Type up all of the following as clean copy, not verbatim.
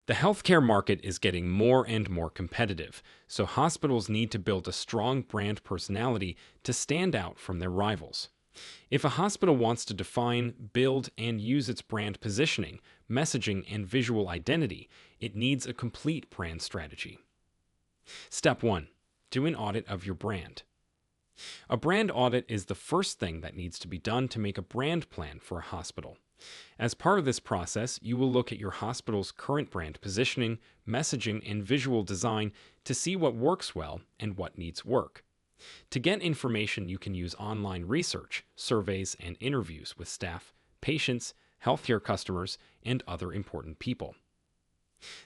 The healthcare market is getting more and more competitive, so hospitals need to build a strong brand personality to stand out from their rivals. If a hospital wants to define, build, and use its brand positioning, messaging, and visual identity, it needs a complete brand strategy. Step 1. Do an audit of your brand. A brand audit is the first thing that needs to be done to make a brand plan for a hospital. As part of this process, you will look at your hospital's current brand positioning, messaging, and visual design to see what works well and what needs work. To get information, you can use online research, surveys, and interviews with staff, patients, healthcare customers, and other important people.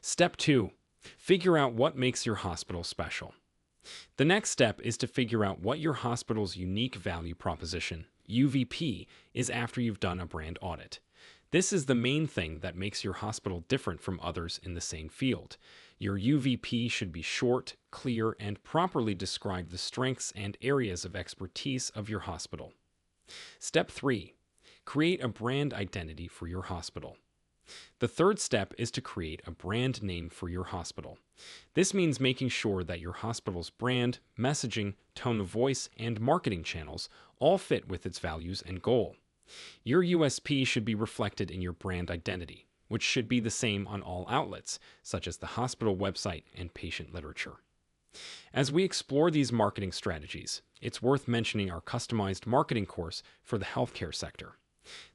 Step 2. Figure out what makes your hospital special. The next step is to figure out what your hospital's unique value proposition, UVP, is after you've done a brand audit. This is the main thing that makes your hospital different from others in the same field. Your UVP should be short, clear, and properly describe the strengths and areas of expertise of your hospital. Step 3. Create a brand identity for your hospital. The third step is to create a brand name for your hospital. This means making sure that your hospital's brand, messaging, tone of voice, and marketing channels all fit with its values and goal. Your USP should be reflected in your brand identity, which should be the same on all outlets, such as the hospital website and patient literature. As we explore these marketing strategies, it's worth mentioning our customized marketing course for the healthcare sector.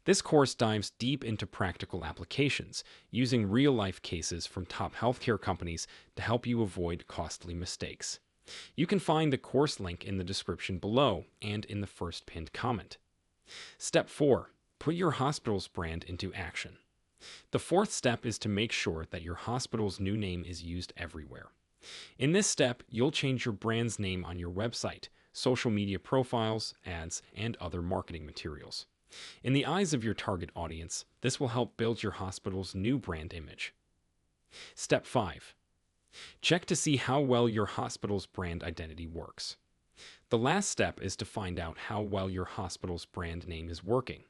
This course dives deep into practical applications, using real-life cases from top healthcare companies to help you avoid costly mistakes. You can find the course link in the description below and in the first pinned comment. Step 4. Put your hospital's brand into action. The fourth step is to make sure that your hospital's new name is used everywhere. In this step, you'll change your brand's name on your website, social media profiles, ads, and other marketing materials. In the eyes of your target audience, this will help build your hospital's new brand image. Step 5. Check to see how well your hospital's brand identity works. The last step is to find out how well your hospital's brand name is working.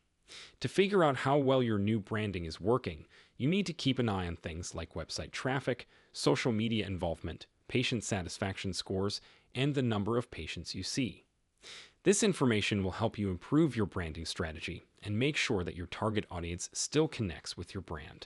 To figure out how well your new branding is working, you need to keep an eye on things like website traffic, social media involvement, patient satisfaction scores, and the number of patients you see. This information will help you improve your branding strategy and make sure that your target audience still connects with your brand.